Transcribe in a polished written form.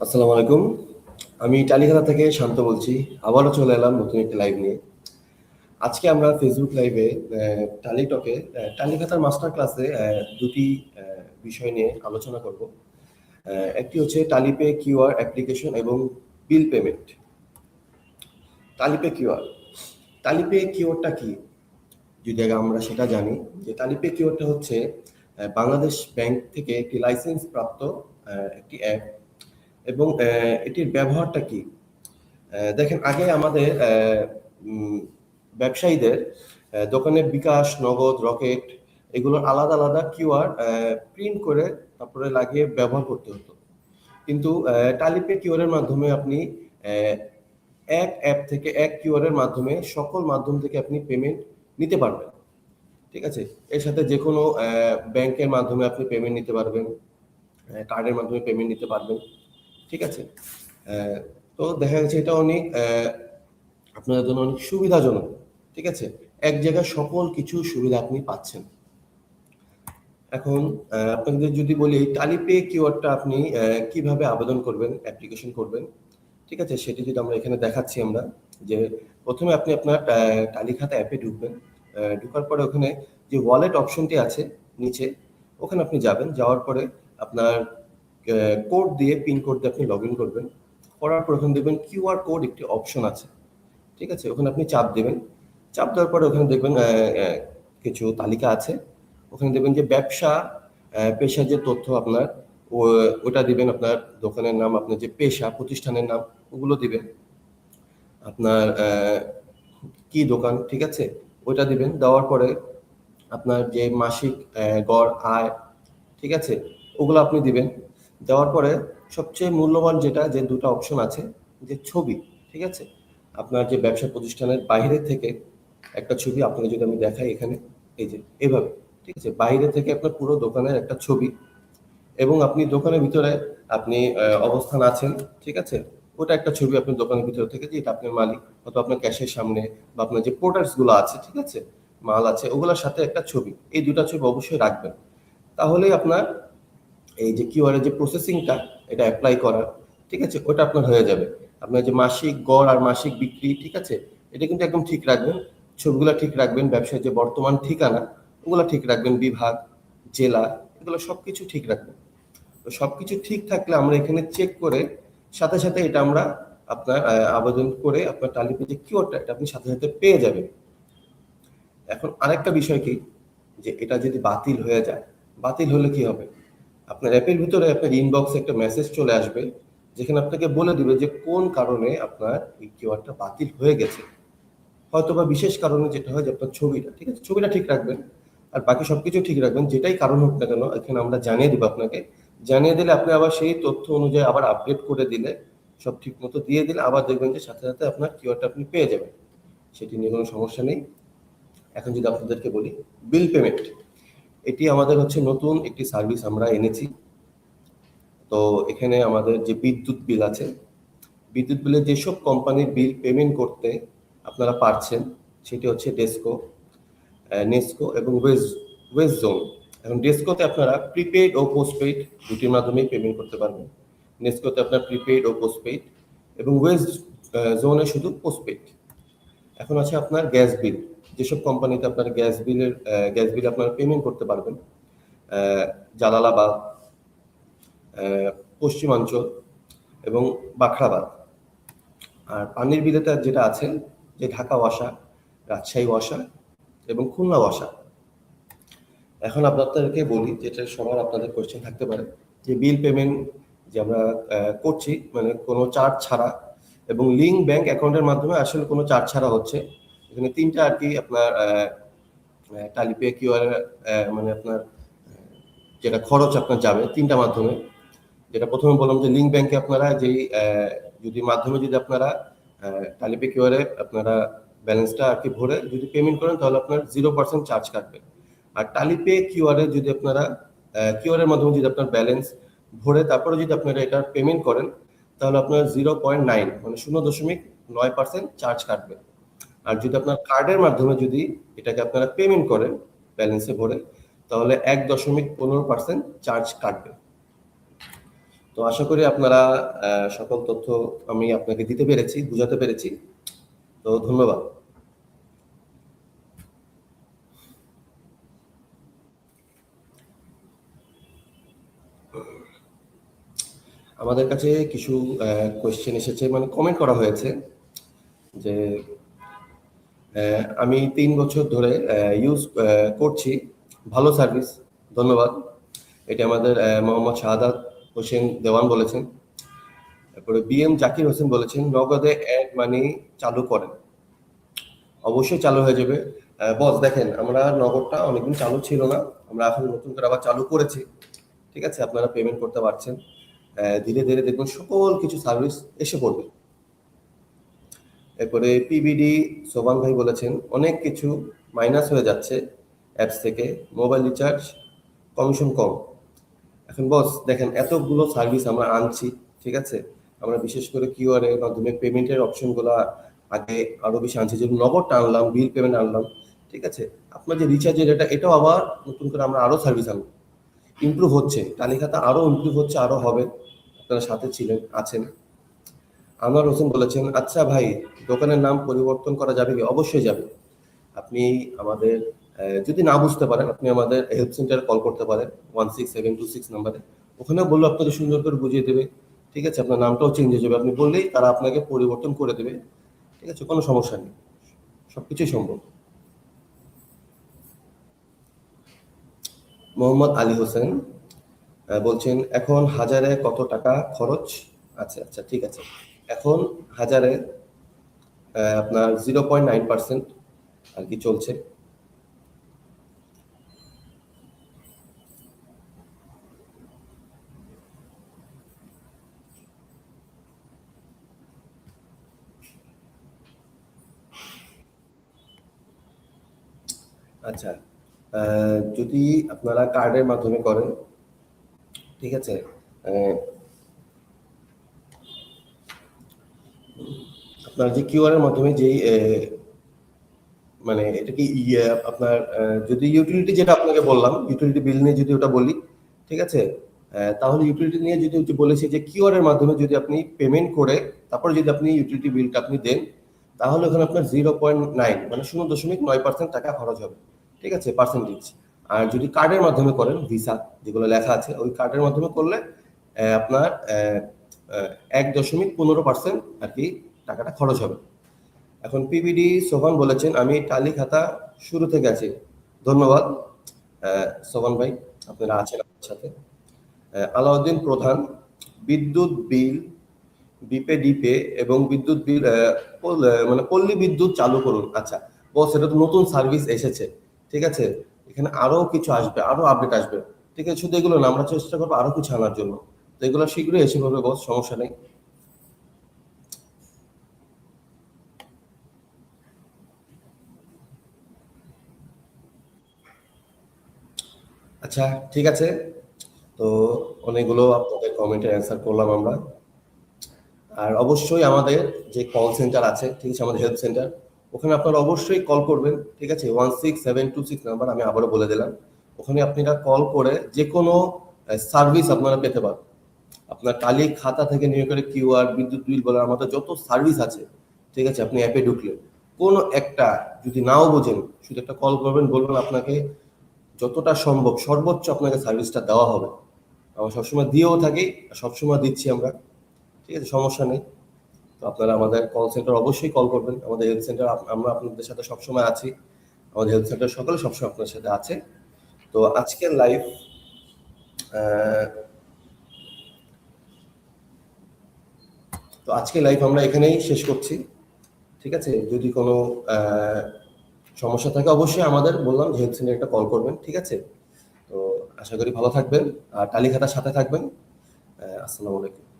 আসসালামু আলাইকুম। আমি টালিখাতা থেকে শান্ত বলছি। আবারও চলে এলাম নতুন একটি লাইভ নিয়ে। আজকে আমরা ফেসবুক লাইভে টালি টকে টালিখাতার মাস্টার ক্লাসে দুটি বিষয় নিয়ে আলোচনা করব। একটি হচ্ছে টালিপে কিউআর অ্যাপ্লিকেশন এবং বিল পেমেন্ট। টালিপে কিউআর, টালিপে কিউআরটা কি? যদি আগে আমরা সেটা জানি যে টালিপে কিউআরটা হচ্ছে বাংলাদেশ ব্যাংক থেকে একটি লাইসেন্স প্রাপ্ত একটি অ্যাপ। এবং এটির ব্যবহারটা কি? দেখেন, আগে আমাদের ব্যবসায়ীদের দোকানে বিকাশ, নগদ, রকেট এগুলোর আলাদা আলাদা কিউআর প্রিন্ট করে তারপরে লাগিয়ে ব্যবহার করতে হতো। কিন্তু টালিপে কিউআর এর মাধ্যমে আপনি আহ, এক অ্যাপ থেকে এক কিউআর এর মাধ্যমে সকল মাধ্যম থেকে আপনি পেমেন্ট নিতে পারবেন। ঠিক আছে, এর সাথে যে কোনো ব্যাংকের মাধ্যমে আপনি পেমেন্ট নিতে পারবেন, কার্ডের মাধ্যমে পেমেন্ট নিতে পারবেন। ঠিক আছে, আহ, তো দেখা যাচ্ছে এটা অনেক আপনাদের জন্য অনেক সুবিধাজনক। ঠিক আছে, এক জায়গায় সকল কিছু সুবিধা আপনি পাচ্ছেন। এখন আপনাদের যদি বলি এই টালিপে কিওয়ার্ডটা আপনি কিভাবে আবেদন করবেন, অ্যাপ্লিকেশন করবেন। ঠিক আছে, সেটি যদি আমরা এখানে দেখাচ্ছি আমরা যে প্রথমে আপনি আপনার টালিখাতা অ্যাপে ঢুকবেন। ঢোকার পরে ওখানে যে ওয়ালেট অপশনটি আছে নিচে, ওখানে আপনি যাবেন। যাওয়ার পরে আপনার কোড দিয়ে, পিন কোড দিয়ে আপনি লগ ইন করবেন। করার পর ওখানে দেখবেন কিউআর কোড একটি অপশন আছে। ঠিক আছে, ওখানে আপনি চাপ দেবেন। চাপ দেওয়ার পরে ওখানে দেখবেন কিছু তালিকা আছে। ওখানে দেখবেন যে ব্যবসা পেশার যে তথ্য আপনার, ওটা দিবেন। আপনার দোকানের নাম, আপনার যে পেশা, প্রতিষ্ঠানের নাম, ওগুলো দিবেন। আপনার কি দোকান, ঠিক আছে, ওইটা দিবেন। দেওয়ার পরে আপনার যে মাসিক গড় আয়, ঠিক আছে, ওগুলো আপনি দিবেন। দেওয়ার পরে সবচেয়ে মূল্যবান যেটা, যে দুটো অপশন আছে, যে ছবি। ঠিক আছে, আপনার যে ব্যবসা প্রতিষ্ঠানের বাইরে থেকে একটা ছবি আপনাকে যদি আমি দেখাই এখানে, এই যে এভাবে। ঠিক আছে, বাইরে থেকে আপনার পুরো দোকানের একটা ছবি, এবং আপনি দোকানের ভিতরে আপনি অবস্থান আছেন। ঠিক আছে, ওটা একটা ছবি আপনি দোকানের ভিতরে থেকে, যে এটা আপনার মালিক, হয়তো আপনার ক্যাশের সামনে, বা আপনার যে প্রোডাক্টস গুলো আছে, ঠিক আছে, মাল আছে, ওগুলোর সাথে একটা ছবি। এই দুটা ছবি অবশ্যই রাখবেন। তাহলেই আপনার এই যে কিউআর এর যে প্রসেসিংটা, এটা অ্যাপ্লাই করা, ঠিক আছে, ওটা আপনার হয়ে যাবে। আপনার যে মাসিক গড় আর মাসিক বিক্রি, ঠিক আছে, এটা কিন্তু একদম ঠিক রাখবেন। ছবিগুলো ঠিক রাখবেন। ব্যবসার যে বর্তমান ঠিকানা, ওগুলো ঠিক রাখবেন। বিভাগ, জেলা, এগুলো সবকিছু ঠিক রাখবেন। তো সবকিছু ঠিক থাকলে আমরা এখানে চেক করে সাথে সাথে এটা আমরা আপনার আবেদন করে আপনার টালিপে যে কিওয়ার্ডটা, এটা আপনি সাথে সাথে পেয়ে যাবেন। এখন আরেকটা বিষয় কি, যে এটা যদি বাতিল হয়ে যায়, বাতিল হলে কি হবে? আপনার অ্যাপের ভিতরে আপনার ইনবক্সে একটা মেসেজ চলে আসবে, যেখানে আপনাকে বলে দিবে যে কোন কারণে আপনার এই কিওয়ার্ডটা বাতিল হয়ে গেছে। হয়তো বা বিশেষ কারণে যেটা হয় যে আপনার ছবিটা, ঠিক আছে, ছবিটা ঠিক রাখবেন। আর বাকি সবকিছু ঠিক রাখবেন, যেটাই কারণ হোক না কেন, এখানে আমরা জানিয়ে দিব আপনাকে। জানিয়ে দিলে আপনি আবার সেই তথ্য অনুযায়ী আবার আপডেট করে দিলে, সব ঠিক মতো দিয়ে দিলে, আবার দেখবেন যে সাথে সাথে আপনার কিওয়ার্ডটা আপনি পেয়ে যাবেন। সেটি নিয়ে কোনো সমস্যা নেই। এখন যদি আপনাদেরকে বলি বিল পেমেন্ট, এটি আমাদের হচ্ছে নতুন একটি সার্ভিস আমরা এনেছি। তো এখানে আমাদের যে বিদ্যুৎ বিল আছে, বিদ্যুৎ বিলের যেসব কোম্পানির বিল পেমেন্ট করতে আপনারা পারছেন, সেটি হচ্ছে ডেসকো, নেসকো এবং ওয়েজ জোন। এখন ডেসকোতে আপনারা প্রিপেইড ও পোস্টপেইড দুটির মাধ্যমেই পেমেন্ট করতে পারবেন। নেসকোতে আপনার প্রিপেইড ও পোস্টপেইড, এবং ওয়েজ জোনে শুধু পোস্টপেইড। এখন আছে আপনার গ্যাস বিল। যেসব কোম্পানিতে আপনার গ্যাস বিল আপনারা পেমেন্ট করতে পারবেন, জালালাবাদ, পশ্চিমাঞ্চল এবং বাখরাবাদ। আর পানির বিলেতে যেটা আছে, যে ঢাকা ওয়াসা, রাজশাহী ওয়াসা এবং খুলনা ওয়াসা। এখন আপনাদেরকে বলি, যেটা সবার আপনাদের কোয়েশ্চেন থাকতে পারে, যে বিল পেমেন্ট যে আমরা করছি, মানে কোনো চার্জ ছাড়া এবং লিঙ্ক ব্যাংক অ্যাকাউন্টের মাধ্যমে, আসলে কোনো চার্জ ছাড়া হচ্ছে। এখানে তিনটা আর কি আপনার টালিপে কিউআর, মানে আপনার যেটা খরচ আপনার যাবে তিনটা মাধ্যমে। যেটা প্রথমে বললাম যে লিঙ্ক ব্যাংকে আপনারা যেই যদি মাধ্যমে যদি আপনারা টালিপে কিউআরে আপনারা ব্যালেন্সটা আর কি ভরে যদি পেমেন্ট করেন, তাহলে আপনার 0% চার্জ কাটবে। আর টালিপে কিউআরে যদি আপনারা কিউআর এর মাধ্যমে যদি আপনার ব্যালেন্স ভরে তারপরে যদি আপনারা এটা পেমেন্ট করেন, তাহলে আপনার 0.9 মানে 0.9% চার্জ কাটবে। আর যদি আপনার কার্ডের মাধ্যমে যদি এটাকে আপনারা পেমেন্ট করেন ব্যালেন্সে ভরে, তাহলে 1.15% চার্জ কাটবে। তো আশা করি আপনারা সকল তথ্য আমি আপনাকে দিতে পেরেছি, বুঝাতে পেরেছি। তো ধন্যবাদ। আমাদের কাছে কিছু কোয়েশ্চেন এসেছে, মানে কমেন্ট করা হয়েছে যে আমি ৩ বছর ধরে ইউজ করছি, ভালো সার্ভিস, ধন্যবাদ। এটা আমাদের মোহাম্মদ শাহাদাত হোসেন দেওয়ান বলেছেন। তারপরে বিএম জাকির হোসেন বলেছেন নগদে অ্যাড মানি চালু করেন। অবশ্যই চালু হয়ে যাবে। বস দেখেন, আমরা নগদটা অনেকদিন চালু ছিল না, আমরা এখন নতুন করে আবার চালু করেছি। ঠিক আছে, আপনারা পেমেন্ট করতে পারছেন। ধীরে ধীরে দেখবেন সকল কিছু সার্ভিস এসে পড়বে। এরপরে পিবিডি সোবান ভাই বলেছেন অনেক কিছু মাইনাস হয়ে যাচ্ছে অ্যাপস থেকে, মোবাইল রিচার্জ কমিশন কম। এখন বস দেখেন, এতগুলো সার্ভিস আমরা আনছি, ঠিক আছে, আমরা বিশেষ করে কিউআর এর মাধ্যমে পেমেন্টের অপশনগুলো আগে আরো বেশি আনছি, যেমন নগদটা আনলাম, বিল পেমেন্ট আনলাম, ঠিক আছে। আপনার যে রিচার্জের এটাও আবার নতুন করে আমরা আরো সার্ভিস আনবো, ইমপ্রুভ হচ্ছে, তালিকাটা আরো ইমপ্রুভ হচ্ছে, আরো হবে। আপনারা সাথে ছিলেন, আছেন। আনোয়ার হোসেন বলেছেন আচ্ছা ভাই, দোকানের নাম পরিবর্তন করা যাবে কি? অবশ্যই যাবে। আপনি আমাদের যদি না বুঝতে পারেন, আপনি আমাদের হেল্প সেন্টারে কল করতে পারেন 16726 নাম্বারে। ওখানে বললে আপনাকে সুন্দর করে বুঝিয়ে দেবে, ঠিক আছে। আপনার নামটাও চেঞ্জ হয়ে যাবে, আপনি বললেই তারা আপনাকে পরিবর্তন করে দেবে, ঠিক আছে, কোনো সমস্যা নেই, সবকিছুই সম্ভব। মোহাম্মদ আলী হোসেন বলছেন এখন হাজারে কত টাকা খরচ? আচ্ছা আচ্ছা, ঠিক আছে। এখন হাজারে আপনার 0.9% আর কি চলছে। আচ্ছা, যদি আপনারা কার্ডের মাধ্যমে করেন, ঠিক আছে, আহ, আপনার যে কিউআর এর মাধ্যমে যেই মানে এটা কি আপনার যদি ইউটিলিটি, যেটা আপনাকে বললাম ইউটিলিটি বিল নিয়ে যদি ওটা বলি, ঠিক আছে, তাহলে ইউটিলিটি নিয়ে যদি বলেছি যে কিউআর এর মাধ্যমে যদি আপনি পেমেন্ট করে তারপরে যদি আপনি ইউটিলিটি বিলটা আপনি দেন, তাহলে ওখানে আপনার 0.9 মানে 0.9% টাকা খরচ হবে, ঠিক আছে, পার্সেন্টেজ। আর যদি কার্ডের মাধ্যমে করেন, ভিসা যেগুলো লেখা আছে ওই কার্ডের মাধ্যমে করলে আপনার 1.15% আর কি টাকাটা খরচ হবে। এখন পিবিডি সোহান বলেছেন আমি টালি খাতা শুরু থেকে আছি, ধন্যবাদ সোহান ভাই, আপনারা আছেন আমাদের সাথে। আলাউদ্দিন প্রধান বিদ্যুৎ বিল ডিপে ডিপে এবং বিদ্যুৎ বিল মানে পল্লী বিদ্যুৎ চালু করুন। আচ্ছা বস, এটা তো নতুন সার্ভিস এসেছে, ঠিক আছে, এখানে আরো কিছু আসবে, আরো আপডেট আসবে, ঠিক আছে। শুধু এগুলো না, আমরা চেষ্টা করবো আরো কিছু আনার জন্য। তো এগুলো শীঘ্রই এসে পড়বে বস, সমস্যা নেই। আচ্ছা, ঠিক আছে। তো অনেকগুলো আপনাদের কমেন্টের অ্যান্সার করলাম আমরা। আর অবশ্যই আমাদের যে কল সেন্টার আছে, ঠিক আছে, আমাদের হেল্প সেন্টার, ওখানে আপনারা অবশ্যই কল করবেন, ঠিক আছে। 16726 নাম্বার আমি আবারও বলে দিলাম। ওখানে আপনারা কল করে যে কোনো সার্ভিস আপনারা পেতে পারেন। আপনার টালি খাতা থেকে নিয়ে করে কিউআর, বিদ্যুৎ বিল বলে আমাদের যত সার্ভিস আছে, ঠিক আছে, আপনি অ্যাপে ঢুকলে কোনো একটা যদি নাও বোঝেন, শুধু একটা কল করবেন, বলবেন, আপনাকে যতটা সম্ভব সর্বোচ্চ আপনাকে সার্ভিসটা দেওয়া হবে। আমরা সবসময় দিয়েও থাকি, সবসময় দিচ্ছি আমরা, ঠিক আছে, সমস্যা নেই। তো আপনারা আমাদের কল সেন্টার অবশ্যই কল করবেন, আমাদের হেলথ সেন্টার, আমরা আপনাদের সাথে সবসময় আছি, আমাদের হেলথ সেন্টার সকলে সবসময় আপনার সাথে আছে। তো আজকের লাইভ আমরা এখানেই শেষ করছি, ঠিক আছে। যদি কোনো সমস্যা থাকে অবশ্যই আমাদের বললাম হেলথ সেন্টারে একটা কল করবেন, ঠিক আছে। তো আশা করি ভালো থাকবেন আর টালি খাতার সাথে থাকবেন। আসসালামু আলাইকুম।